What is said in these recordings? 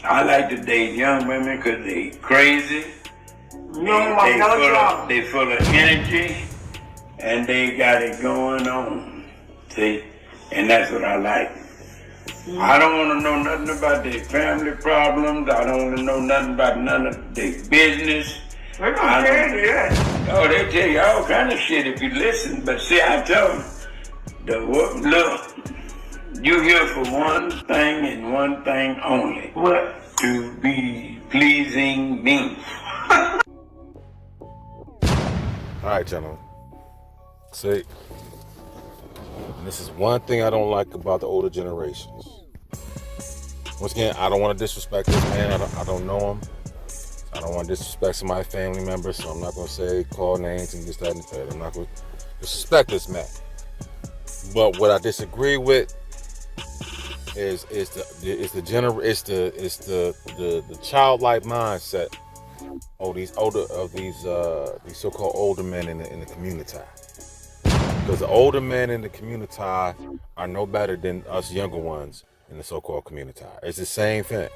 I like to date young women because they crazy. They full of energy, and they got it going on. See, and that's what I like. I don't want to know nothing about their family problems. I don't want to know nothing about none of their business. They don't tell you that. Oh, they tell you all kind of shit if you listen. But see, I tell them, look, you here for one thing and one thing only. What? To be pleasing me. All right, gentlemen. See, this is one thing I don't like about the older generations. Once again, I don't want to disrespect this man. I don't know him. I don't want to disrespect some of my family members, so I'm not going to say, call names and this, that, and the third. I'm not going to disrespect this man. But what I disagree with is the childlike mindset of these so-called older men in the Communitah. Because the older men in the Communitah are no better than us younger ones in the so-called Communitah. It's the same thing.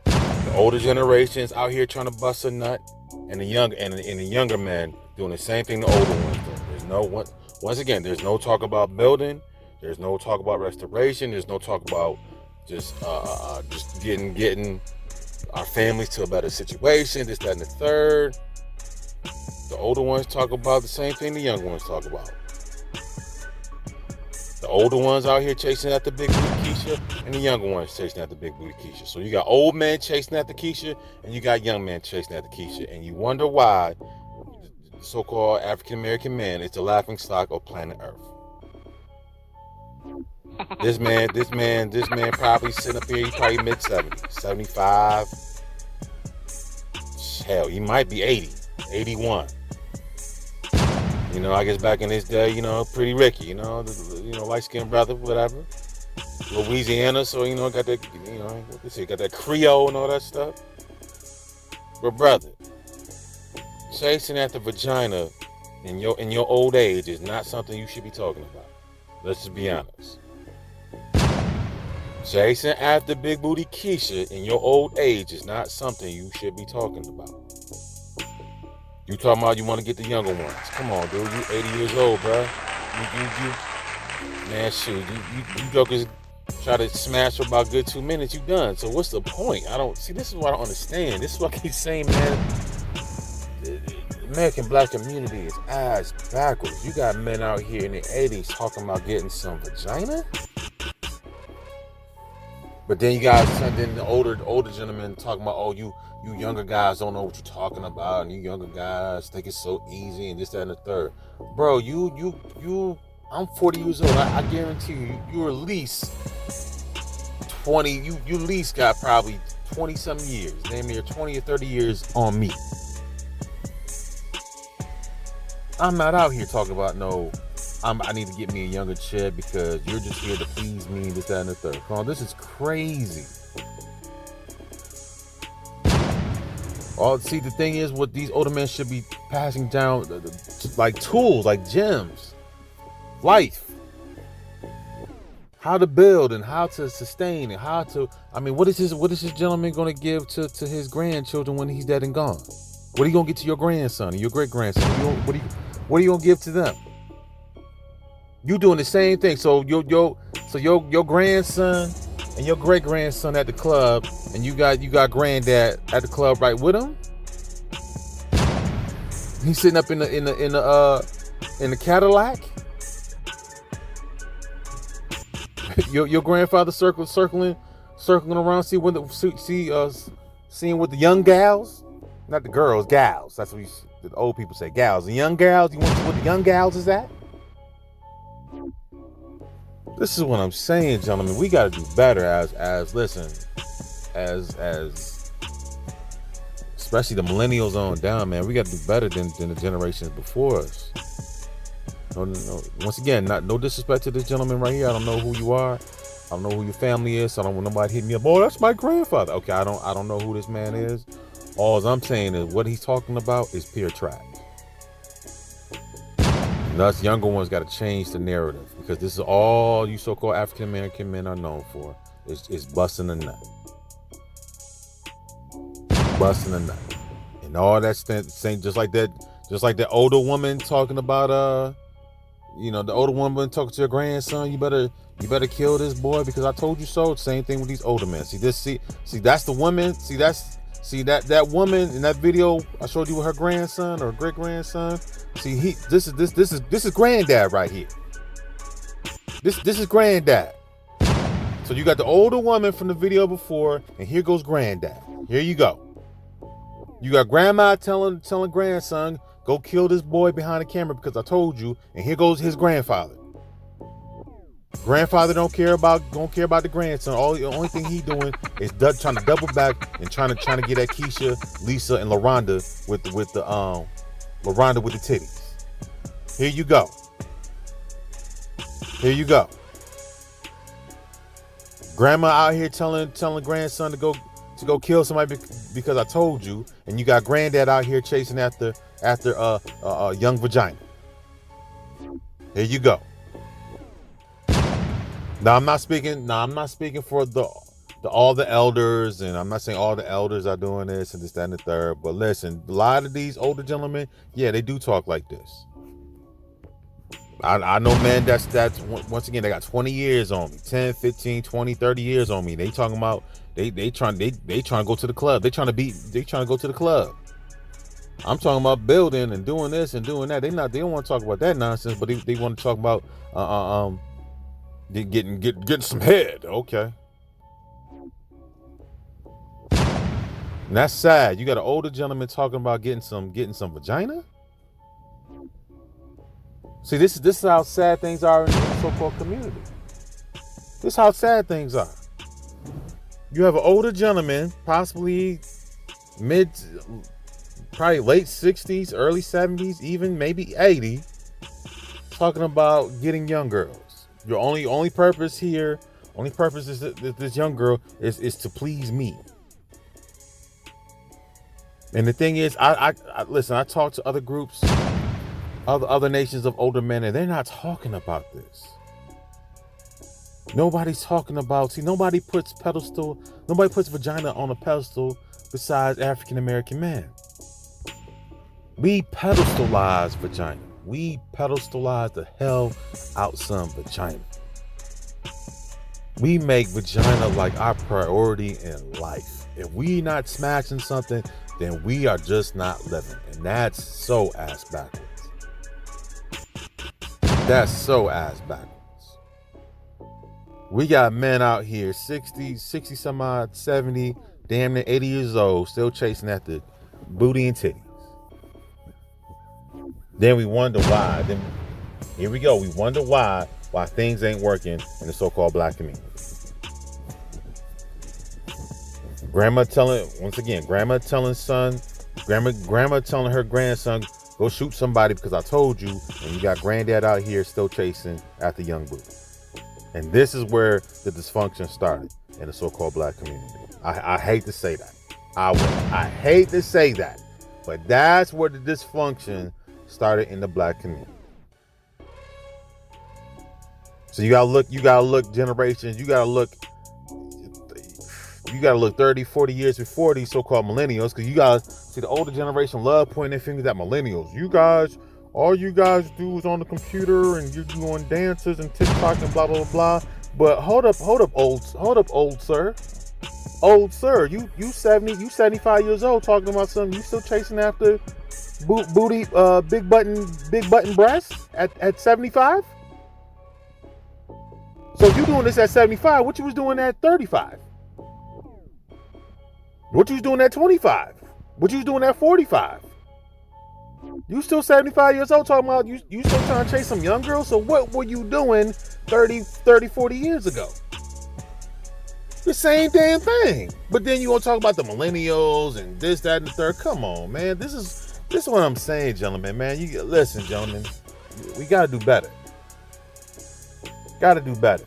The older generations out here trying to bust a nut, and the younger men doing the same thing the older ones do. Once again, there's no talk about building. There's no talk about restoration. There's no talk about just getting our families to a better situation. This, that, and the third. The older ones talk about the same thing the younger ones talk about. The older ones out here chasing after big booty Keisha, and the younger ones chasing after big booty Keisha. So you got old men chasing after Keisha, and you got young men chasing after Keisha, and you wonder why the so-called African American man is the laughing stock of planet Earth. This man probably sitting up here, he's probably mid-70s, 75. Hell, he might be 80, 81. You know, I guess back in his day, you know, Pretty Ricky, light-skinned brother, whatever. Louisiana, so, got that, what they say, got that Creole and all that stuff. But brother, chasing after vagina in your old age is not something you should be talking about. Let's just be honest. Chasing after big booty Keisha in your old age is not something you should be talking about. You talking about you want to get the younger ones. Come on, dude. You 80 years old, bro. Man, shoot. You jokers try to smash for about a good 2 minutes, you done. So what's the point? This is what I don't understand. This is what I keep saying, man. The American black community is ass backwards. You got men out here in the 80s talking about getting some vagina. But then you guys, then the older gentlemen talking about, oh, you younger guys don't know what you're talking about, and you younger guys think it's so easy, and this, that, and the third. Bro, I'm 40 years old. I guarantee you're at least 20. You at least got probably 20 some years, damn near 20 or 30 years on me. I'm not out here talking about I need to get me a younger chick because you're just here to please me, this, that, and the third. Oh, this is crazy. See, the thing is, what these older men should be passing down, like tools, like gems, life, how to build and how to sustain and how to. What is this gentleman going to give to his grandchildren when he's dead and gone? What are you going to get to your grandson and your great grandson? What are you going to give to them? You doing the same thing. So your grandson and your great grandson at the club, and you got granddad at the club right with him. He's sitting up in the Cadillac. Your grandfather circling around, seeing with the young gals, not the girls, gals. That's what the old people say, gals. The young gals. You want to see what the young gals is at? This is what I'm saying, gentlemen. We got to do better as especially the millennials on down, man. We got to do better than the generations before us. No, once again, no disrespect to this gentleman right here. I don't know who you are. I don't know who your family is. So I don't want nobody hitting me up. Oh, that's my grandfather. Okay, I don't know who this man is. All I'm saying is what he's talking about is pure trash. And us younger ones got to change the narrative, because this is all you so-called African American men are known for. Is busting a nut. busting a nut. And all that saying just like that older woman talking about the older woman talking to your grandson, you better kill this boy because I told you so. Same thing with these older men. See that's the woman. See that woman in that video I showed you with her grandson or great grandson. See this is granddad right here. This is granddad. So you got the older woman from the video before, and here goes granddad. Here you go. You got grandma telling grandson, go kill this boy behind the camera because I told you, and here goes his grandfather. Grandfather don't care about the grandson. The only thing he doing is trying to double back and trying to get at Keisha, Lisa, and LaRonda with the titties. Here you go. Here you go. Grandma out here telling grandson to go kill somebody because I told you, and you got granddad out here chasing after young vagina. Here you go. Now I'm not speaking for all the elders, and I'm not saying all the elders are doing this and this, that, and the third. But listen, a lot of these older gentlemen, yeah, they do talk like this. I know, man, that's once again, they got 20 years on me, 10, 15, 20, 30 years on me. They talking about they trying to go to the club. They trying to go to the club. I'm talking about building and doing this and doing that. They don't want to talk about that nonsense, but they want to talk about getting some head. Okay. And that's sad. You got an older gentleman talking about getting some vagina? See, this is how sad things are in the so-called community. This is how sad things are. You have an older gentleman, possibly probably late 60s, early 70s, even maybe 80, talking about getting young girls. Your only purpose here, is that this young girl is to please me. And the thing is, I listen, I talk to other groups, other nations of older men, and they're not talking about this. Nobody's talking about, nobody puts vagina on a pedestal besides African American men. We pedestalize vagina. We pedestalize the hell out some vagina. We make vagina like our priority in life. If we not smashing something, then we are just not living. And that's so ass backwards. That's so ass backwards. We got men out here, 60 some odd, 70, damn near 80 years old, still chasing after booty and titties. Then we wonder why. Then here we go. We wonder why things ain't working in the so-called black community. Grandma telling her grandson, go shoot somebody because I told you, and you got granddad out here still chasing after young booty. And this is where the dysfunction started in the so-called black community. I hate to say that. I hate to say that. But that's where the dysfunction started in the black community. So you gotta look generations, you gotta look 30, 40 years before these so-called millennials, because you guys see the older generation love pointing their fingers at millennials. All you guys do is on the computer and you're doing dances and TikTok and blah blah blah. But hold up, old sir. Old sir, you 75 years old talking about something, you still chasing after booty, big button breasts at 75? So if you doing this at 75, what you was doing at 35? What you was doing at 25? What you was doing at 45? You still 75 years old talking about you still trying to chase some young girls? So what were you doing 30, 40 years ago? The same damn thing. But then you gonna talk about the millennials and this, that, and the third. Come on, man. This is what I'm saying, gentlemen, man. Listen, gentlemen. We gotta do better. Gotta do better.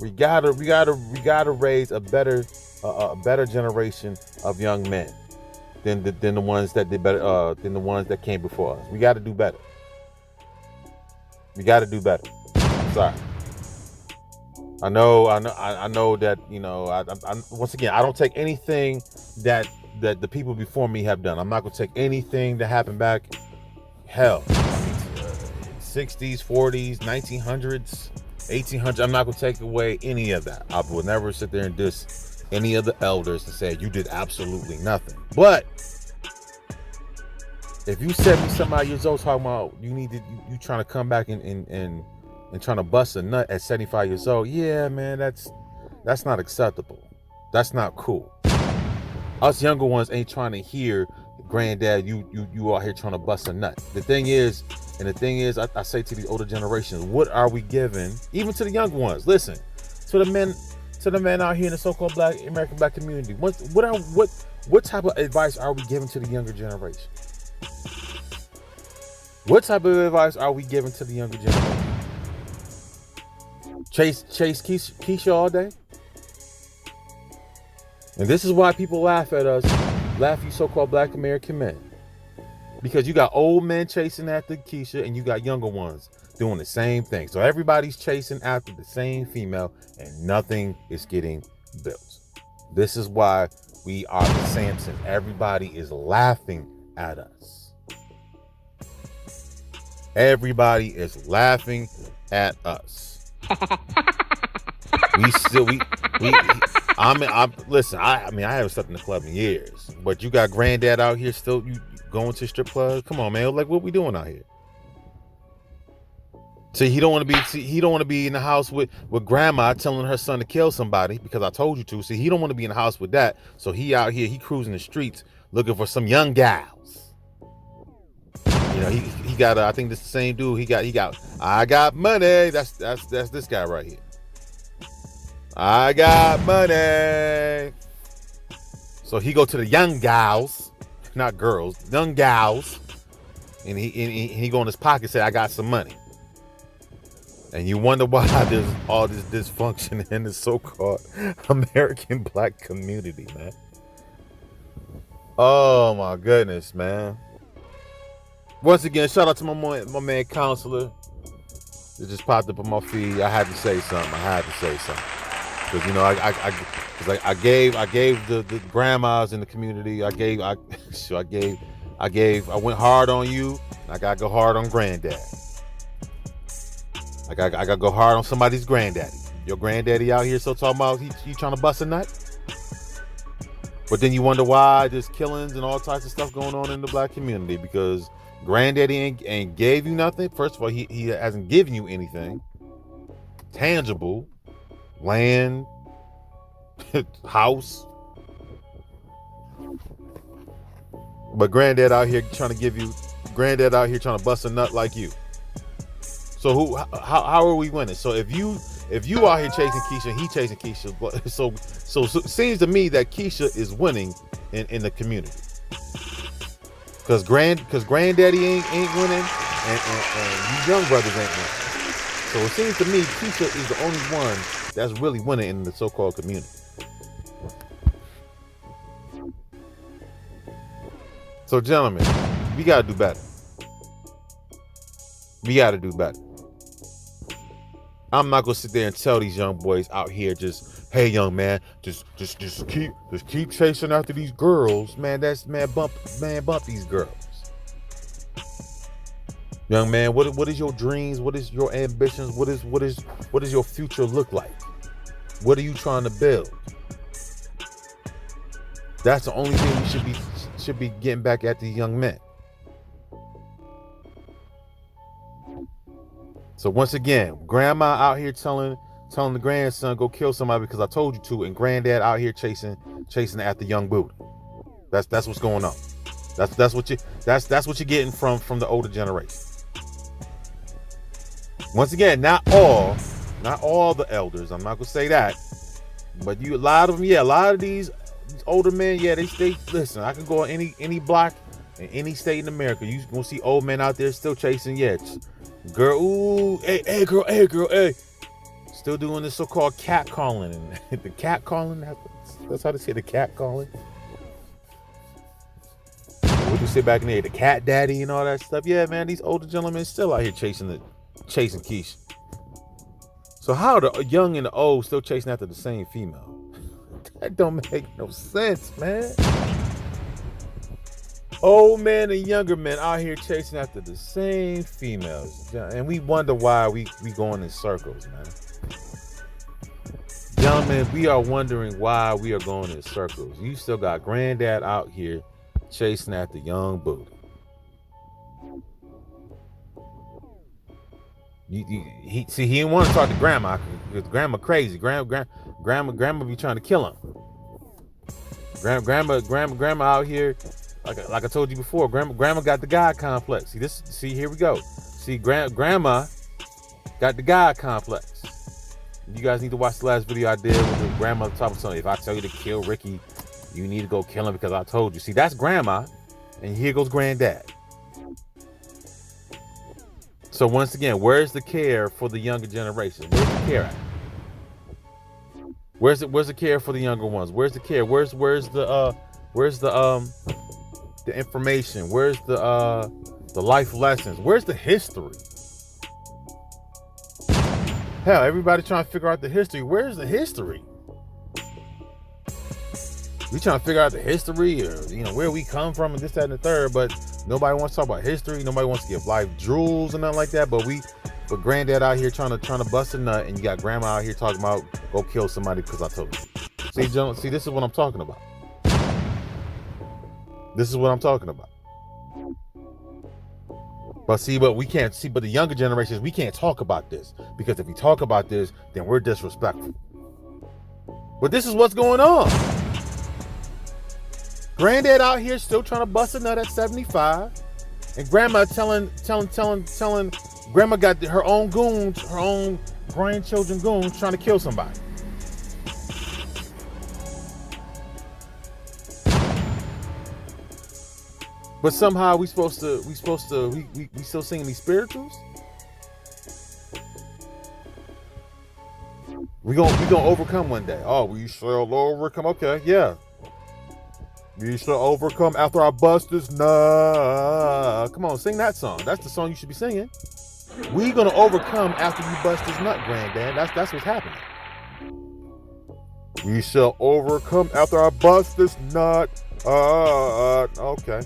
We gotta raise a better generation of young men than the ones that did better than the ones that came before us. We gotta do better. We gotta do better. Sorry. I know that, you know, once again, I don't take anything that the people before me have done. I'm not gonna take anything that happened back, hell, 60s, 40s, 1900s, 1800s. I'm not gonna take away any of that. I will never sit there and diss any of the elders and say you did absolutely nothing. But if you 70-some-odd years old talking about you trying to come back and trying to bust a nut at 75 years old, yeah, man, that's not acceptable. That's not cool. Us younger ones ain't trying to hear, granddad, you out here trying to bust a nut. The thing is, I say to the older generations, what are we giving, even to the younger ones? Listen, to the men out here in the so-called American black community. What type of advice are we giving to the younger generation? What type of advice are we giving to the younger generation? Chase Keisha all day? And this is why people laugh at us, laugh you so-called black American men. Because you got old men chasing after Keisha and you got younger ones doing the same thing. So everybody's chasing after the same female and nothing is getting built. This is why we are the Samson. Everybody is laughing at us. Everybody is laughing at us. Listen, I haven't slept in the club in years, but you got granddad out here still going to strip clubs. Come on, man. Like, what we doing out here? See, he don't want to be in the house with grandma telling her son to kill somebody because I told you to. See, he don't want to be in the house with that. So he out here, he cruising the streets looking for some young gals. You know, he got I think this the same dude. He got I got money. That's this guy right here. I got money. So he go to the young gals, not girls, young gals, and he go in his pocket and say, I got some money. And you wonder why there's all this dysfunction in the so-called American black community, man. Oh my goodness, man. Once again, shout out to my man Counselor. It just popped up on my feed. I had to say something. Because, you know, I gave the grandmas in the community. I went hard on you. I gotta go hard on granddad. I gotta go hard on somebody's granddaddy. Your granddaddy out here so talking about he trying to bust a nut. But then you wonder why there's killings and all types of stuff going on in the black community because granddaddy ain't gave you nothing. First of all, he hasn't given you anything tangible. Land, house. But granddad out here trying to bust a nut like you. So how are we winning? So if you out here chasing Keisha, he chasing Keisha. So it seems to me that Keisha is winning in the community. Cause granddaddy ain't winning and you young brothers ain't winning. So it seems to me Keisha is the only one that's really winning in the so-called community. So gentlemen, we gotta do better. We gotta do better. I'm not gonna sit there and tell these young boys out here hey young man, just keep chasing after these girls. Man, bump these girls. Young man, what is your dreams? What is your ambitions? What does your future look like? What are you trying to build? That's the only thing we should be getting back at these young men. So once again, grandma out here telling the grandson go kill somebody because I told you to, and granddad out here chasing after young booty. That's what's going on. That's what you're getting from the older generation. Once again, not all the elders. I'm not gonna say that, but a lot of these older men, they listen. I can go on any block in any state in America. You gonna see old men out there still chasing, girl. Ooh, hey, girl, hey. Still doing this so-called cat calling and the cat calling. That's how they say the cat calling. What you say back in there, the cat daddy and all that stuff. Yeah, man, these older gentlemen still out here chasing Keisha. So how are the young and the old still chasing after the same female? That don't make no sense, man. Old men and younger men out here chasing after the same females. And we wonder why we going in circles, man. Gentlemen, we are wondering why we are going in circles. You still got granddad out here chasing after young booty. He didn't want to talk to grandma because grandma crazy. Grandma be trying to kill him. Grandma out here, like I told you before, grandma got the God complex. See, here we go. See, grandma got the God complex. You guys need to watch the last video I did with the grandma talking something. If I tell you to kill Ricky, you need to go kill him because I told you. See, that's grandma, and here goes granddad. So once again, where's the care for the younger generation? Where's the care at? Where's the care for the younger ones? Where's the care? Where's the information? Where's the life lessons? Where's the history? Hell, everybody trying to figure out the history. Where's the history? We trying to figure out the history, or where we come from, and this, that, and the third. But nobody wants to talk about history. Nobody wants to give life jewels and nothing like that. But granddad out here trying to bust a nut, and you got grandma out here talking about go kill somebody because I told you. See, gentlemen, this is what I'm talking about. This is what I'm talking about. But we can't see. But the younger generations, we can't talk about this because if we talk about this, then we're disrespectful. But this is what's going on. Granddad out here still trying to bust a nut at 75, and grandma telling grandma got her own goons, her own grandchildren goons trying to kill somebody. But somehow we still singing these spirituals. We gonna overcome one day. Oh, we shall overcome. Okay, yeah. We shall overcome after I bust this nut. Come on, sing that song. That's the song you should be singing. We gonna overcome after you bust this nut, granddad. That's what's happening. We shall overcome after I bust this nut. Okay.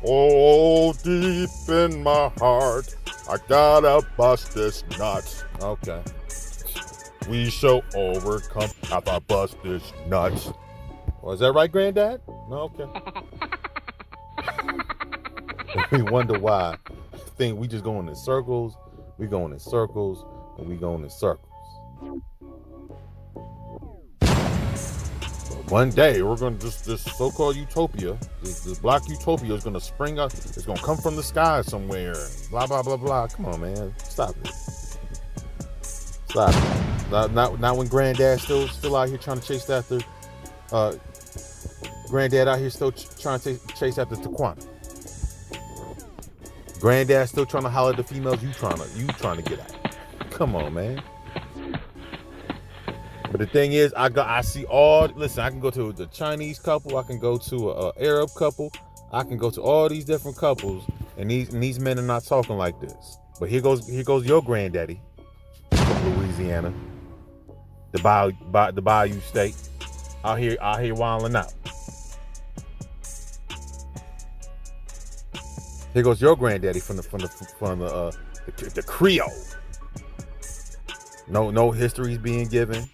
Oh, deep in my heart, I gotta bust this nut. Okay. We shall overcome after I bust this nut. Oh, is that right, granddad? No, okay. We wonder why. We just going in circles. We going in circles, and we going in circles. One day we're gonna this so-called utopia, this black utopia is gonna spring up. It's gonna come from the sky somewhere. Blah blah blah blah. Come on, man, stop it. Stop it. Not when granddad still out here trying to chase after. Granddad out here still trying to chase after Taquana. Granddad still trying to holler at the females you trying to get at. Come on, man. But the thing is, I see listen, I can go to the Chinese couple, I can go to a Arab couple, I can go to all these different couples, and these men are not talking like this. But here goes your granddaddy from Louisiana, the Bayou State, out here wilding out. Here goes your granddaddy from the Creole. No history's being given.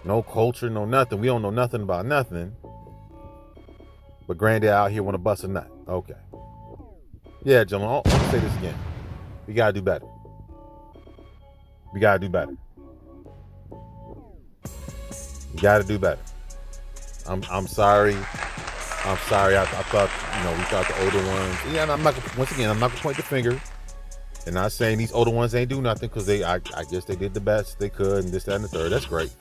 No culture, no nothing. We don't know nothing about nothing. But granddad out here want to bust a nut. Okay. Yeah, gentlemen, I'll say this again. We gotta do better. We gotta do better. We gotta do better. I'm sorry. I thought, we thought the older ones. Yeah, and I'm not gonna point the finger. And not saying these older ones ain't do nothing because I guess they did the best they could and this, that, and the third. That's great.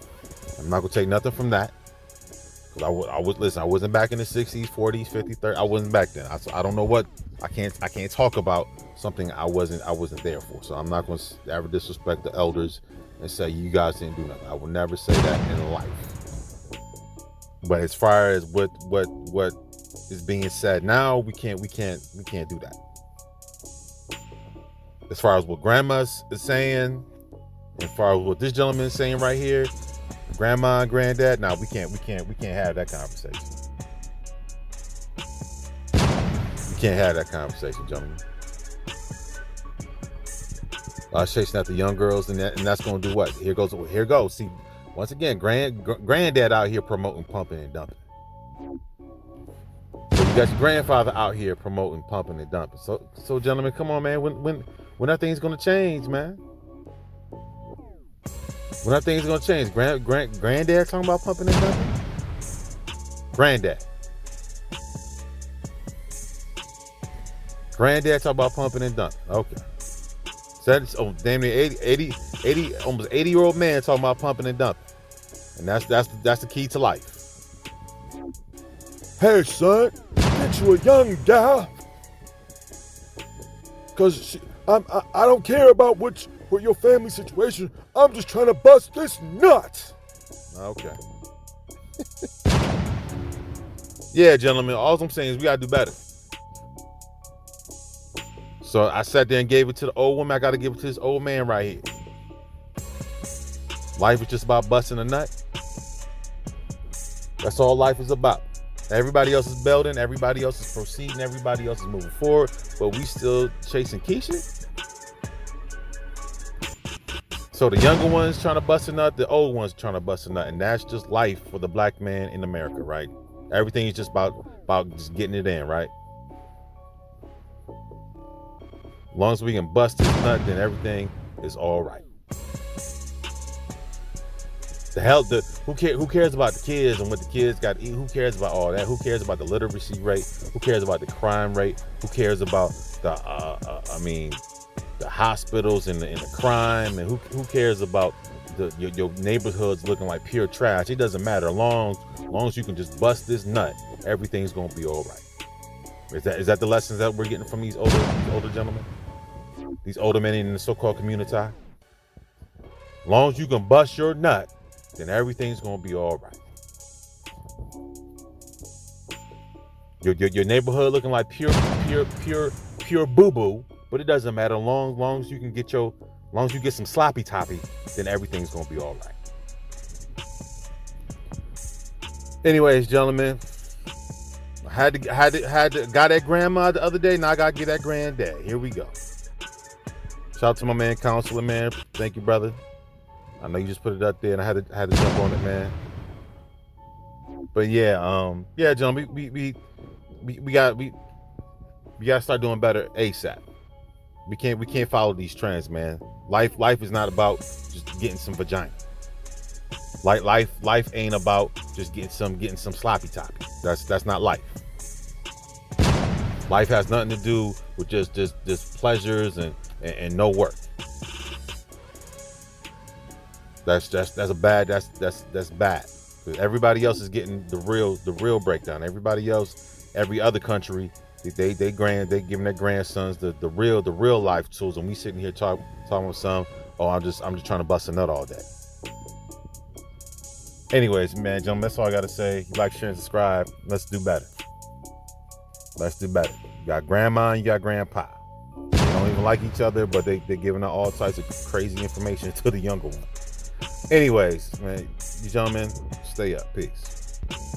I'm not gonna take nothing from that. Cause I wasn't back in the 60s, 40s, 50s, 30s. I wasn't back then. I don't know what I can't talk about something I wasn't there for. So I'm not gonna ever disrespect the elders and say you guys didn't do nothing. I will never say that in life. But as far as what is being said now, we can't do that. As far as what grandma's is saying, And far as what this gentleman is saying right here, grandma and granddad, nah, we can't have that conversation. We can't have that conversation, gentlemen. I was chasing after young girls, and that's gonna do what? Here goes. See, once again, granddad out here promoting pumping and dumping. So you got your grandfather out here promoting pumping and dumping. So gentlemen, come on, man. When are things gonna change, man? When are things gonna change? Granddad talking about pumping and dumping? Granddad talking about pumping and dumping. Okay. So that's damn near 80, almost 80-year-old man talking about pumping and dumping. And that's the key to life. Hey son, get you a young gal. Cause I don't care about what your family situation. I'm just trying to bust this nut. Okay. Yeah, gentlemen, all I'm saying is we gotta do better. So I sat there and gave it to the old woman. I got to give it to this old man right here. Life is just about busting a nut. That's all life is about. Everybody else is building. Everybody else is proceeding. Everybody else is moving forward. But we still chasing Keisha. So the younger ones trying to bust a nut. The old ones trying to bust a nut. And that's just life for the black man in America, right? Everything is just about just getting it in, right? As long as we can bust this nut, then everything is all right. Who cares about the kids and what the kids got to eat? Who cares about all that? Who cares about the literacy rate? Who cares about the crime rate? Who cares about the hospitals and the crime? And who cares about your neighborhoods looking like pure trash? It doesn't matter. As long as you can just bust this nut, everything's gonna be all right. Is that the lessons that we're getting from these older gentlemen? These older men in the so-called Communitah? As long as you can bust your nut, then everything's gonna be all right. Your neighborhood looking like pure boo-boo, but it doesn't matter. Long as you can get some sloppy toppy, then everything's gonna be all right. Anyways, gentlemen, I had to got that grandma the other day. Now I gotta get that granddad. Here we go. Shout out to my man, Counselor, man. Thank you, brother. I know you just put it up there, and I had to jump on it, man. But yeah, John, we gotta start doing better ASAP. We can't follow these trends, man. Life is not about just getting some vagina. Life ain't about just getting some sloppy toppy. That's not life. Life has nothing to do with just pleasures and no work. That's bad. Because everybody else is getting the real breakdown. Everybody else, every other country, they giving their grandsons the real life tools, and we sitting here talking with some. Oh, I'm just trying to bust a nut all day. Anyways, man, gentlemen, that's all I gotta say. You like, share, and subscribe. Let's do better. You got grandma and you got grandpa. They don't even like each other, but they're giving out all types of crazy information to the younger one. Anyways, man, you gentlemen, stay up. Peace.